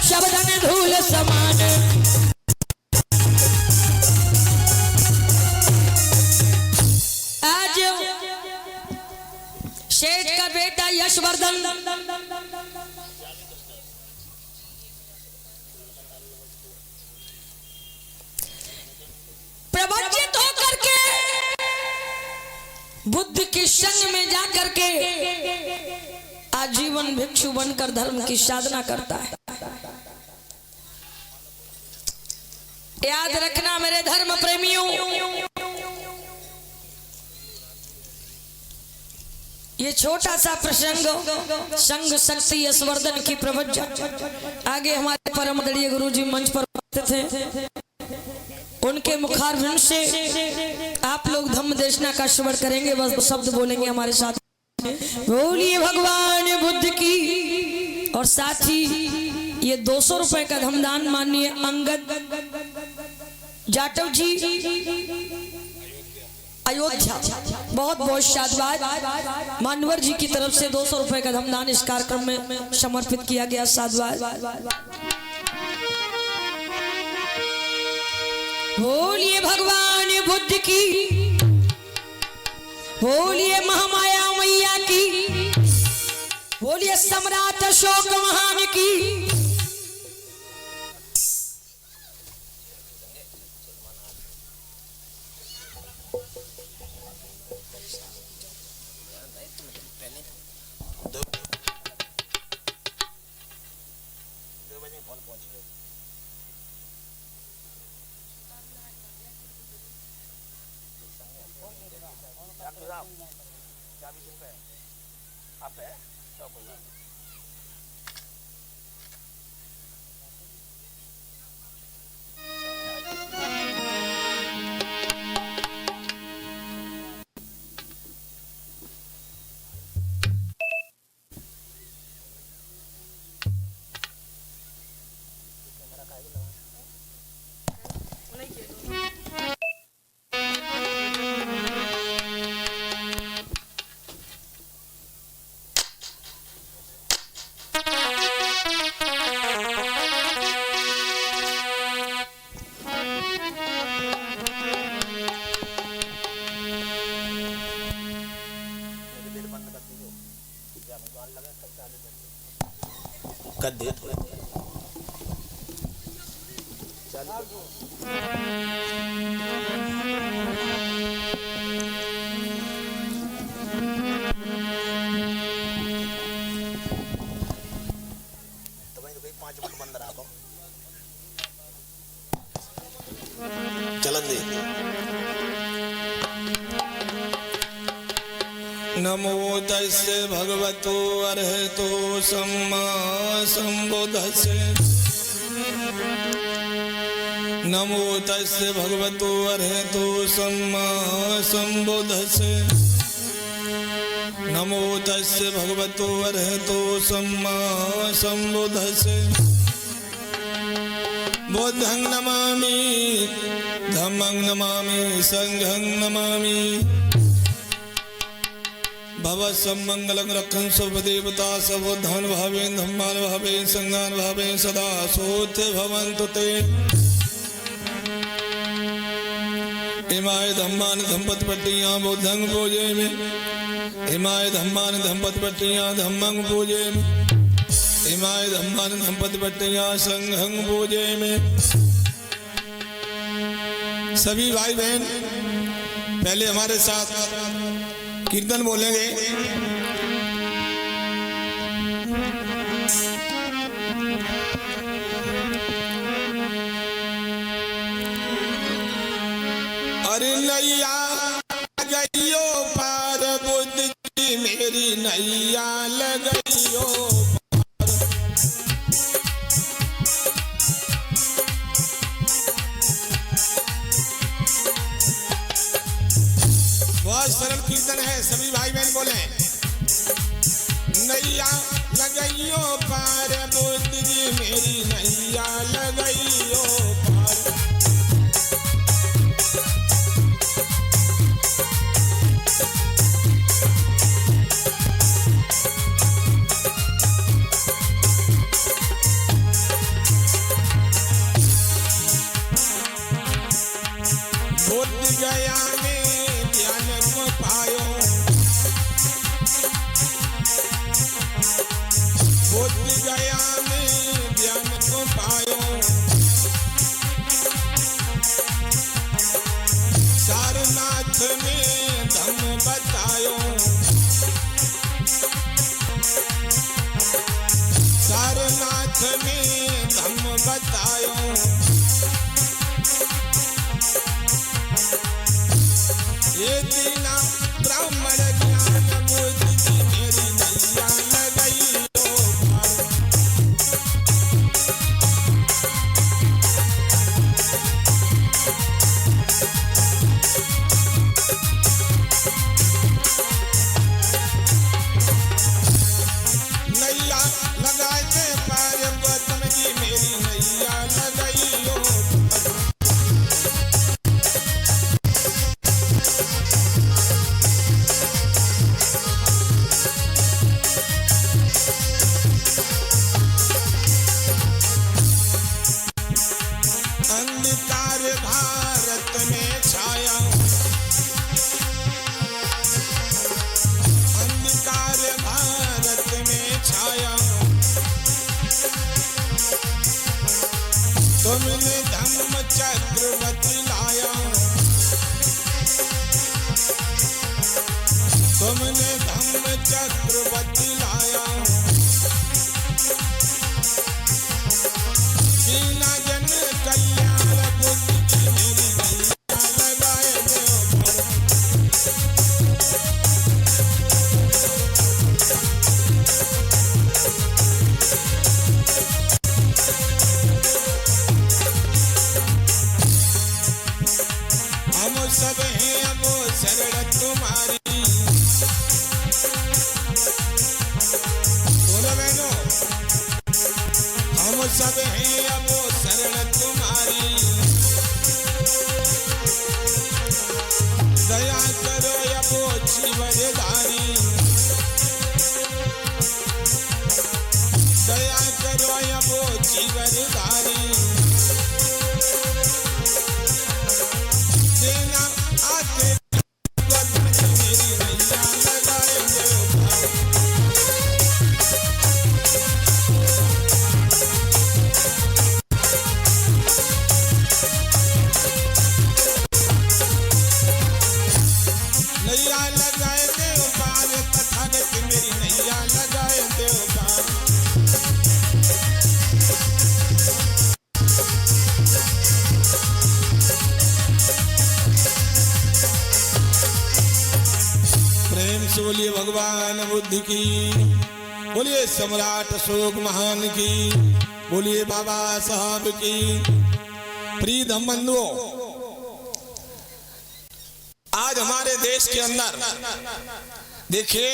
शब्दन धूल समान। बुद्ध के संग में जाकर के आजीवन भिक्षु बनकर धर्म की साधना करता है। याद रखना मेरे धर्म प्रेमियों, ये छोटा सा प्रसंग संघ शक्ति यशवर्धन की प्रवज्जा। आगे हमारे परम आदरणीय गुरु जी मंच पर उपस्थित थे, उनके मुखारविंद से आप लोग धम्म देशना का श्रवण करेंगे, बस शब्द बोलेंगे हमारे साथ। बोलिए भगवान बुद्ध की। और साथ ही ये 200 रुपए का धमदान माननीय अंगद जाटव जी अयोध्या, बहुत बहुत साधुवाद। मानवर जी की तरफ से 200 रुपए का धमदान इस कार्यक्रम में समर्पित किया गया। साधुवाद। बोलिए भगवान बुद्ध की, बोलिए महामाया मैया की, बोलिए सम्राट अशोक महान की। कर दे चलन दे। नमो तस्य भगवतो अरहतो सम्मा संबुद्धस्य। नमो तस्य भगवतो अरहतो सम्मा संबुद्धस्य। नमो तस्य भगवतो अरहतो सम्मा संबुद्धस्य। बुद्धं नमामि, धम्मं नमामि, संघं नमामि। भव सम्मंगलं रक्षन् सर्वदेवता सर्वोद्धान भावेन धम्मान् भावेन संघान् भावेन सदा सोते भवन्तु ते। इमाय धम्मान् धम्पतिपट्टियां बुद्धं पूजयामि। इमाय धम्मान् धम्पतिपट्टियां धम्मं पूजयामि। इमाय धम्मान् धम्पतिपट्टियां संघं पूजयामि। सभी भाई बहन पहले हमारे साथ कीर्तन बोलेंगे। अरे नैया लगइयो पार बुद्ध जी मेरी नैया लगइयो पार। बहुत सरल कीर्तन है, सभी भाई बहन बोले। नैया लगइयो पार बुद्ध जी मेरी नैया लगइयो पार। बुद्ध गया में ज्ञान को पायो। बुद्ध गया में ज्ञान को पायो। सारनाथ में धम्म बता बतायो। ये दीना ब्राह्मण ज्ञान बुद्धि मेरी नैया लगाइयो पार। नैया लगाते पार गौतम जी मेरी नैया लगाइयो। अंधकार भारत में छाया, अंधकार भारत में छाया। तुमने धम्म चक्र बतलाया, तुमने धम्म चक्र बतलाया। बिना जन कल्याण बुद्धि मेरी नैया लगाए देव पार। हम सब हैं अब शरण तुम्हारी। बोलो बहनों, हम सब हैं अब शरण तुम्हारी। दया करो अब जीवनधारी, दया करो अब जीवनधारी। देना आके गौतम जी मेरी नैया लगाए देव पार। नैया लगाए देव पार, तथागत मेरी नैया लगाए देव पार। प्रेम से बोलिए भगवान बुद्ध की, बोलिए सम्राट अशोक महान की, बोलिए बाबा साहब की। प्रिय धम्म बंधुओं, आज हमारे देश के अंदर देखिए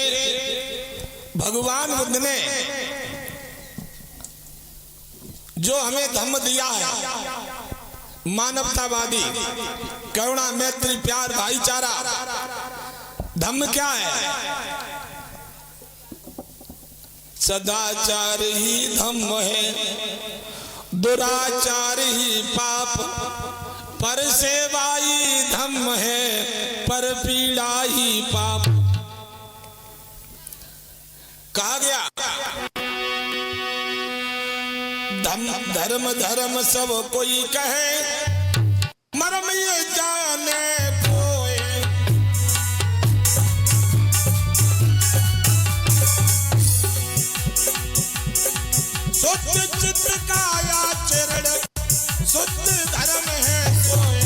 भगवान बुद्ध ने जो हमें धम्म दिया है, मानवतावादी, करुणा, मैत्री, प्यार, भाईचारा। धम्म क्या है? सदाचार ही धम्म है, दुराचार ही पाप। पर सेवाई धम्म है, पर पीड़ा ही पाप। कहा गया धर्म धर्म सब कोई कहे, मर्म ये जाने कोई। शुद्ध चित्त का आचरण शुद्ध धर्म है सोए।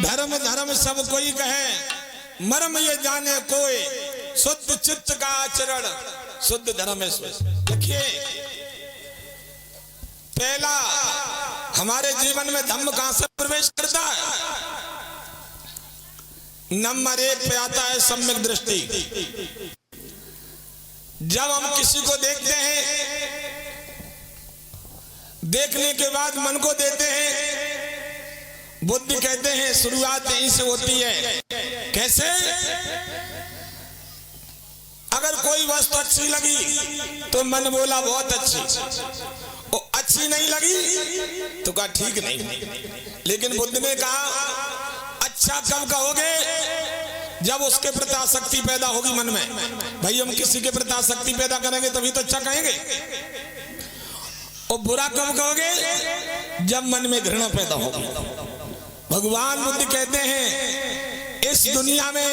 धर्म धर्म सब कोई कहे, मर्म ये जाने कोई। शुद्ध चित्त का आचरण शुद्ध धर्म है। देखिए, पहला हमारे जीवन में धम्म कहां से प्रवेश करता है? नंबर 1 पे आता है सम्यक दृष्टि। जब हम किसी को देखते हैं, देखने के बाद मन को देते हैं। बुद्धि कहते हैं शुरुआत यहीं से होती है। कैसे? अगर कोई वस्तु अच्छी लगी तो मन बोला बहुत अच्छी, और अच्छी नहीं लगी तो कहा ठीक नहीं। लेकिन बुद्ध ने कहा अच्छा कब कहोगे? जब उसके प्रति आसक्ति पैदा होगी मन में। भाई हम किसी के प्रति आसक्ति पैदा करेंगे तभी तो अच्छा कहेंगे। और बुरा कब कहोगे? जब मन में घृणा पैदा होगी। भगवान बुद्ध कहते हैं इस दुनिया में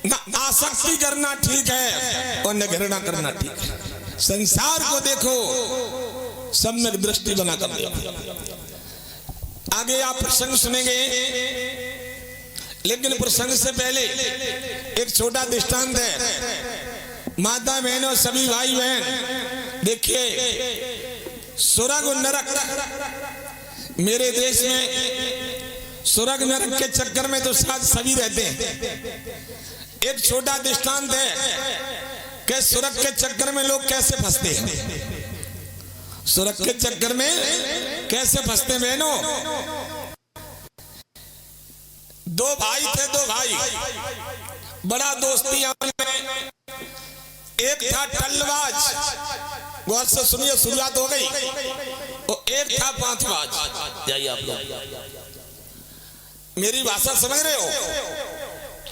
न आसक्ति करना ठीक है और न घृणा करना ठीक है। संसार को देखो, सम्यक दृष्टि बना कर देखो। आगे आप प्रसंग सुनेंगे, लेकिन प्रसंग से पहले एक छोटा दृष्टांत है। माता बहनों, सभी भाई बहन, देखिए स्वर्ग और नरक, मेरे देश में स्वर्ग नरक के चक्कर में तो साथ सभी रहते हैं। एक छोटा दृष्टांत है कि स्वर्ग के चक्कर में लोग कैसे फंसते हैं। स्वर्ग के चक्कर में कैसे फंसते हैं बहनों। दो भाई थे, दो भाई, बड़ा दोस्ती में। एक था टल्लबाज, गौर से सुनिए, शुरुआत हो गई। और एक था पांचबाज। जाइए आप लोग, मेरी भाषा समझ रहे हो।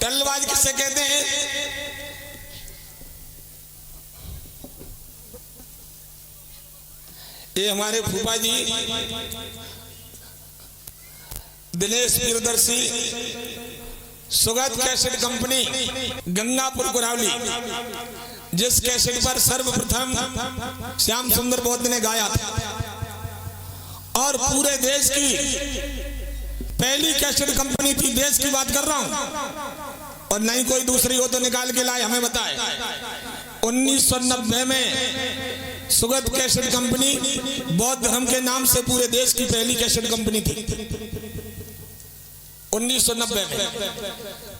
टल्लबाज किसे कहते हैं? ये हमारे फूफा जी दिनेश प्रियदर्शी, सुगत कैसेट कंपनी, गंगापुर कुरावली, जिस कैसेट पर सर्वप्रथम श्याम सुंदर बौद्ध ने गाया था और पूरे देश की पहली कैसेट कंपनी थी। देश की बात कर रहा हूं, और नहीं कोई दूसरी हो तो निकाल के लाए हमें बताए। 1990 में सुगत कैसेट कंपनी बौद्ध धर्म के नाम से पूरे देश की पहली कैसेट कंपनी थी, 1990 में।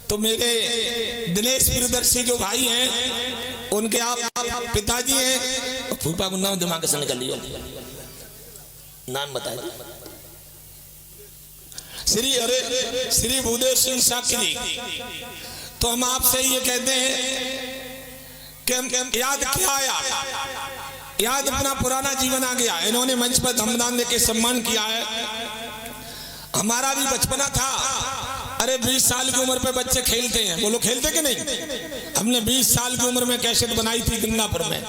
तो मेरे दिनेश प्रियदर्शी जो भाई हैं, उनके आप पिताजी हैं। फूफा को नाम दिमाग से निकल लियो, नाम बताइए। श्री भूदेव सिंह साक्षी जी। तो हम आपसे ये कहते हैं कि याद क्या आया, याद अपना पुराना जीवन आ गया। इन्होंने मंच पर धमदान देके सम्मान किया है। हमारा भी बचपना था। अरे 20 साल की उम्र पे बच्चे खेलते हैं, बोलो खेलते कि नहीं? हमने 20 साल की उम्र में कैसेट बनाई थी गंगापुर में,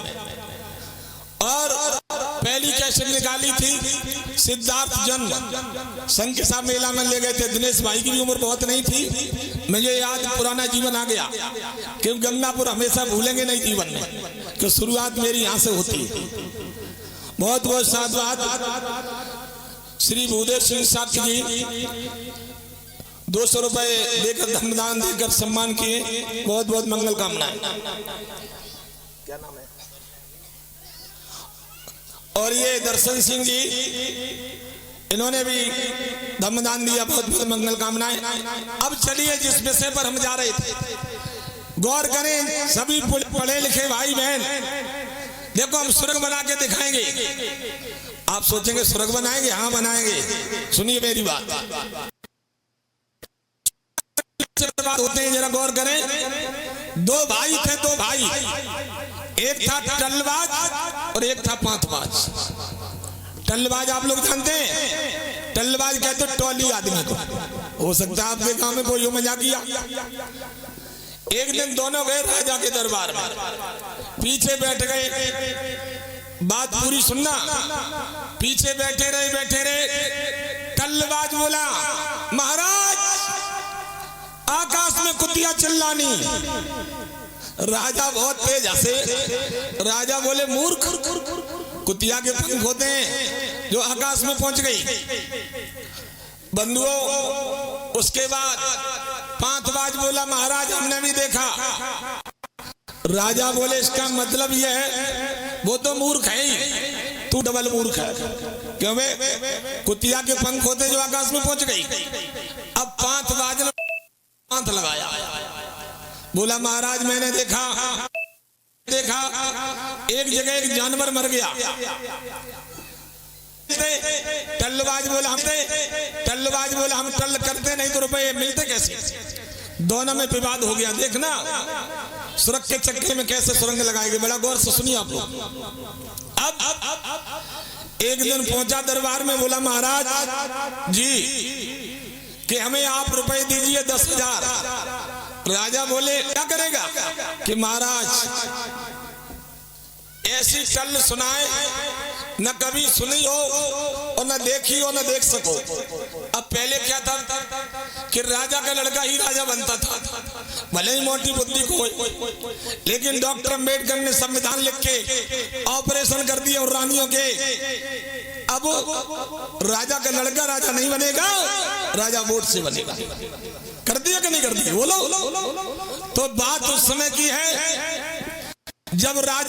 और पहली कैसेट निकाली थी सिद्धार्थ जन्म, संकिसा मेला में ले गए थे। दिनेश भाई की भी उम्र बहुत नहीं थी। मुझे याद पुराना जीवन आ गया, क्योंकि गंगापुर हमेशा भूलेंगे नहीं जीवन में, कि शुरुआत मेरी यहाँ से होती है। बहुत बहुत साधुवाद। श्री भूदेव सिंह साक्षी जी 200 रुपए देकर धमदान देकर सम्मान किए। बहुत बहुत मंगल कामनाएं। क्या नाम है? और ये दर्शन सिंह जी, इन्होंने भी धमदान दिया। बहुत बहुत मंगल कामनाएं। अब चलिए जिस विषय पर हम जा रहे थे, गौर करें सभी पढ़े लिखे भाई बहन। देखो हम स्वर्ग बना के दिखाएंगे। आप सोचेंगे स्वर्ग बनाएंगे? हाँ बनाएंगे। सुनिए मेरी बात होते हैं, जरा गौर करें। दो भाई थे, दो भाई, एक था टल्लबाज और एक था पांचबाज। टल्लबाज आप लोग जानते हैं, टल्लबाज कहते टोली आदमी को। हो सकता है आपके गांव में कोई मजाक किया। एक दिन दोनों गए राजा के दरबार में, पीछे बैठ गए। बात पूरी सुनना। पीछे बैठे रहे। टल्लबाज बोला, महाराज आकाश में कुतिया चिल्लानी। राजा बहुत तेज हंसे। राजा बोले, मूर्ख, कुतिया के पंख होते हैं जो आकाश में पहुंच गई। बंधुओं, उसके बाद पांचबाज बोला, महाराज हमने भी देखा। राजा बोले, इसका मतलब यह है वो तो मूर्ख है ही, तू डबल मूर्ख है। क्यों? कुतिया के पंख होते जो आकाश में पहुंच गई। अब पांचबाज ने हाथ लगाया, बोला, महाराज मैंने देखा एक जगह एक जानवर मर गया। टल्लबाज बोला हम टल्ल करते नहीं तो रुपए मिलते कैसे? दोनों में विवाद हो गया। देखना सुरंग के चक्के में कैसे सुरंग लगाएंगे, बड़ा गौर से सुनिए आप लोग। अब एक दिन पहुंचा दरबार में, बोला, महाराज जी कि हमें आप रुपए दीजिए 10,000। राजा बोले, क्या करेगा? कि महाराज ऐसी टल्ल सुनाए न कभी सुनी हो और न देखी और न देख सको। अब पहले क्या था कि राजा का लड़का ही राजा बनता था, भले ही मोटी बुद्धि को, लेकिन डॉक्टर अम्बेडकर ने संविधान लिख के ऑपरेशन कर दिए और रानियों के। अब राजा का लड़का राजा नहीं बनेगा, राजा वोट से बनेगा। कर दिया कि नहीं कर दिया बोलो। तो बात उस समय की है जब राजा